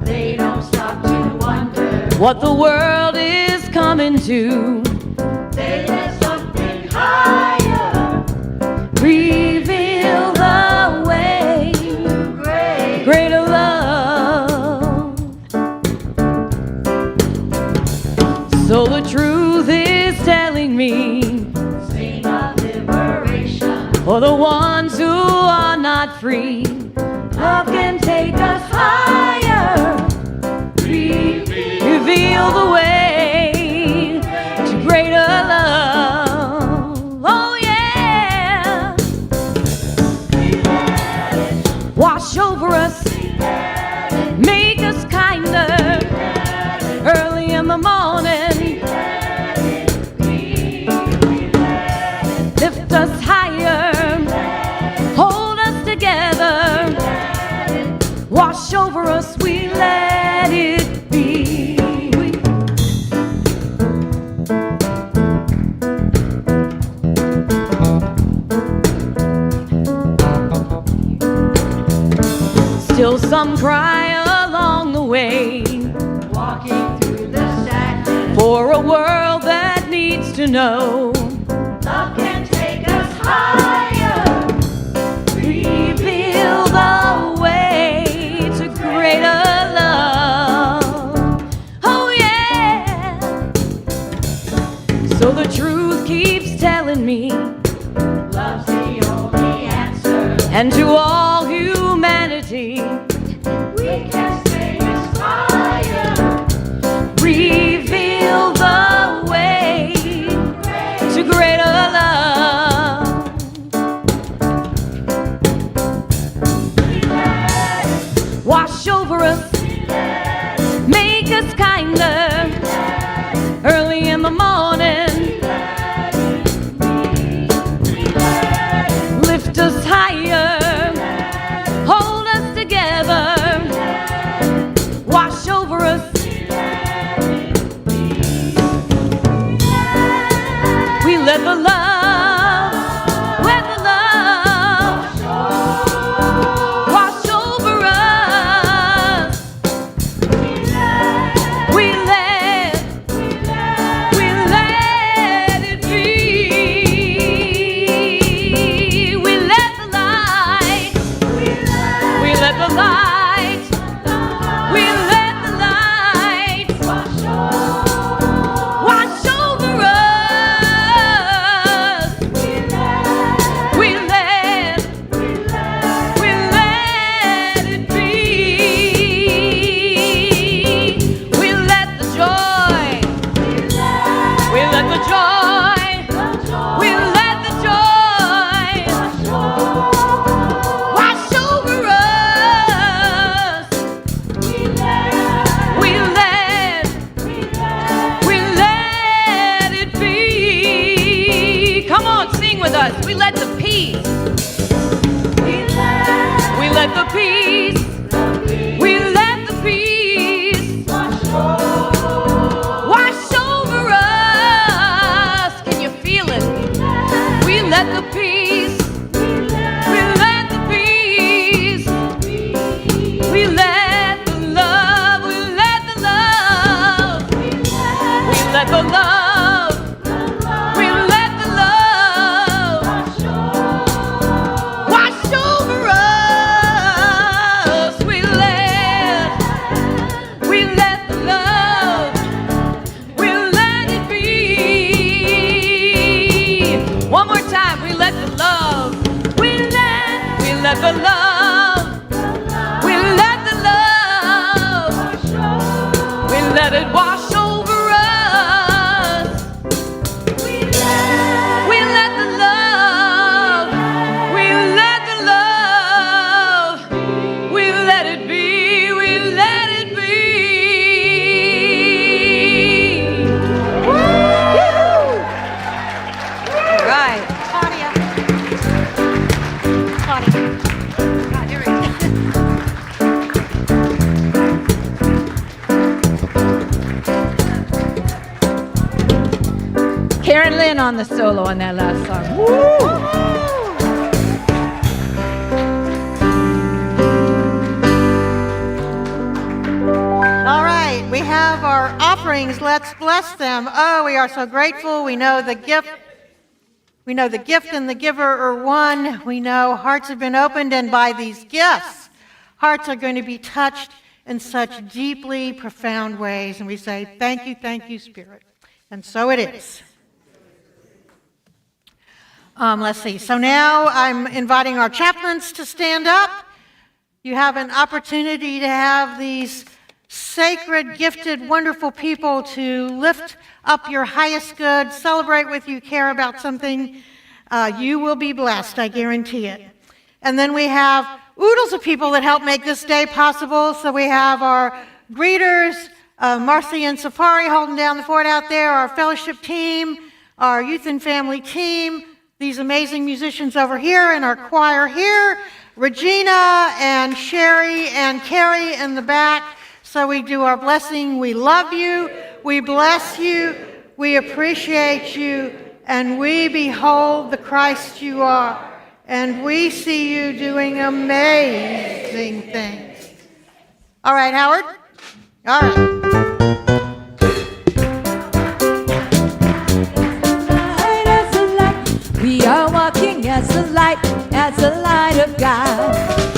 They don't stop to wonder What the world is coming to. they let something higher Reveal the way. great. Greater love. So the truth is telling me, Sing of liberation. for the ones who are not free, Love can take us higher. reveal the way to greater love. Oh yeah. Wash over us, make us kinder. Early in the morning, lift us higher, hold us together. Wash over us, we let it be. Still some cry along the way, Walking through the sadness. for a world that needs to know. Love can take us higher. Reveal the way to greater love. Oh yeah. So the truth keeps telling me, Love's the only answer. and to all humanity, over us, make us kinder. Early in the morning, lift us higher, hold us together, wash over us. We let the love, let the love wash over us. We let it be. We let the light, we let the light, we let the light wash over us. We let it be. We let the joy, we let the joy, we let the joy wash over us. We let it be. Come on, sing with us. We let the peace, we let the peace, we let the peace wash over us. Can you feel it? We let the peace, we let the peace, we let the love, we let the love, we let the love, we let the love wash over us. We let the love, we let it be. One more time, we let the love, we let the love, we let the love, we let it wash over us. We let the love, we let the love, we let it be, we let it be. Woo! All right. Claudia. God, here we go. Karen Lynn on the solo on that last song. All right, we have our offerings. Let's bless them. Oh, we are so grateful. We know the gift. We know the gift and the giver are one. We know hearts have been opened, and by these gifts, hearts are going to be touched in such deeply profound ways. And we say, thank you, Spirit. And so it is. Let's see. So now I'm inviting our chaplains to stand up. You have an opportunity to have these sacred, gifted, wonderful people to lift up your highest good, celebrate with you, care about something. You will be blessed, I guarantee it. And then we have oodles of people that help make this day possible. So we have our greeters, Marcy and Safari holding down the fort out there, our fellowship team, our youth and family team, these amazing musicians over here, and our choir here, Regina and Sherry and Carrie in the back. So we do our blessing. We love you. We bless you. We appreciate you. And we behold the Christ you are. And we see you doing amazing things. All right, Howard? All right. We are walking as the light of God.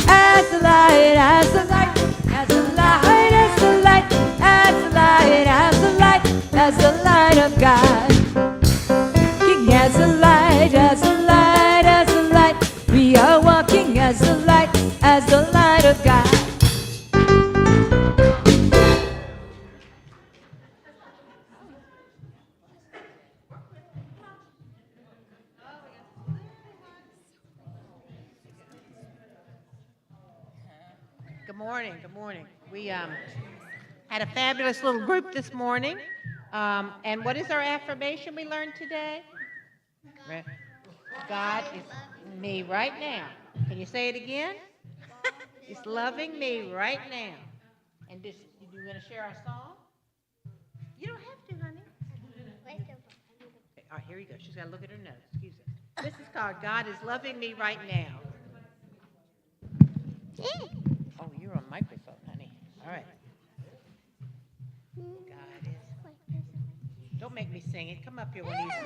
As the light, as the light, as the light, as the light, as the light, as the light, as the light of God. King as the light, as the light, as the light. We are walking as the light of God. Good morning. Good morning. We had a fabulous little group this morning. And what is our affirmation we learned today? God is me right now. Can you say it again? He's loving me right now. And this, you going to share our song? You don't have to, honey. Okay, all right, here you go. She's got to look at her notes. Excuse me. This is called God is loving me right now. Oh, you're on microphone, honey. All right. God is. Don't make me sing it. Come up here when you sing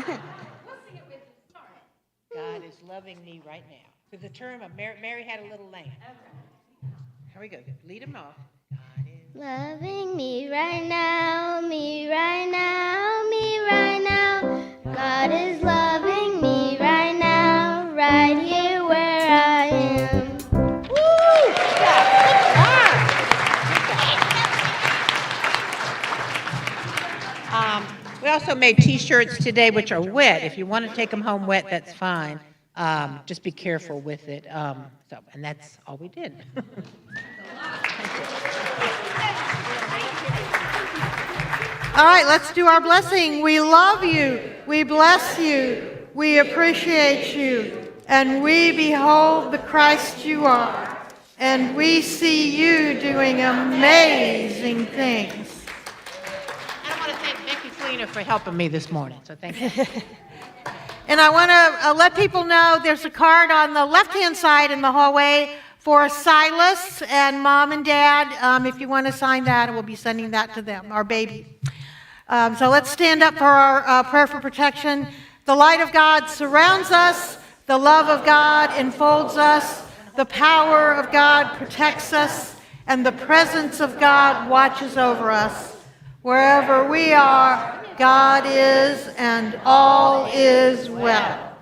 it. God is loving me right now. To the term of Mary had a little lamb. Here we go. Lead him off. God is loving me right now, me right now, me right now. God is loving me right now, right here where I am. We also made T-shirts today, which are wet. If you want to take them home wet, that's fine. Just be careful with it. And that's all we did. All right, let's do our blessing. We love you. We bless you. We appreciate you. And we behold the Christ you are. And we see you doing amazing things. I want to thank Becky Fleener for helping me this morning. So thank you. And I want to let people know there's a card on the left-hand side in the hallway for Silas and Mom and Dad. If you want to sign that, we'll be sending that to them, our baby. So let's stand up for our prayer for protection. The light of God surrounds us. The love of God enfolds us. The power of God protects us. And the presence of God watches over us. Wherever we are, God is, and all is well.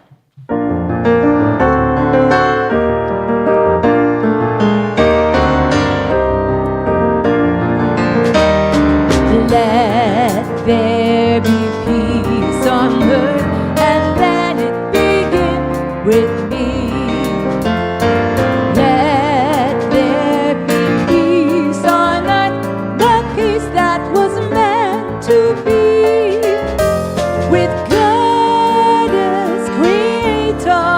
Let there be peace on earth, and let it begin with me. Let there be peace on earth, the peace that was meant to be. With God as creator,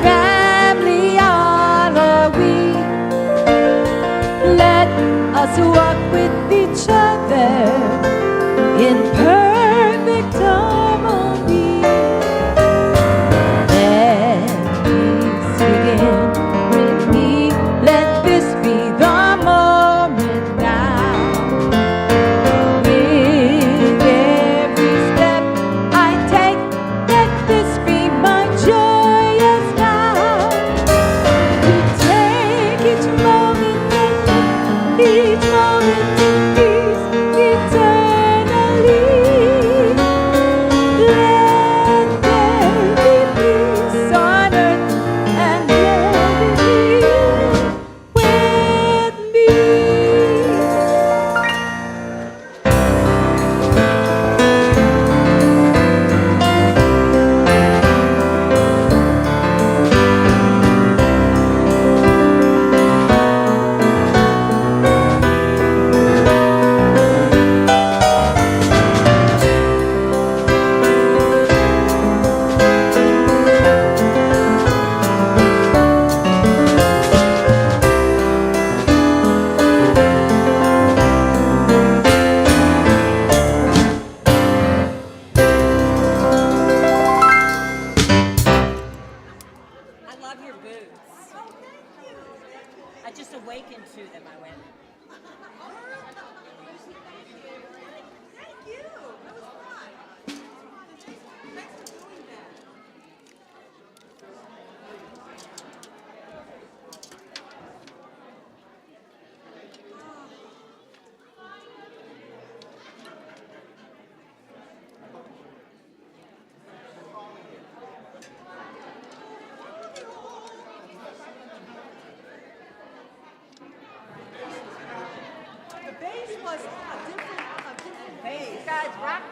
family all are we. Let us walk with each other in perfect harmony. Let peace begin with me. Let this be the moment now. With every step I take, let this be my joyous now. To take each moment and each moment in peace eternally. Let there be peace on earth, and let it be with me. I love your boots. I just awakened to them. I went. Thank you. That was fun. Thanks for doing that. The bass was a different bass. Guys, rock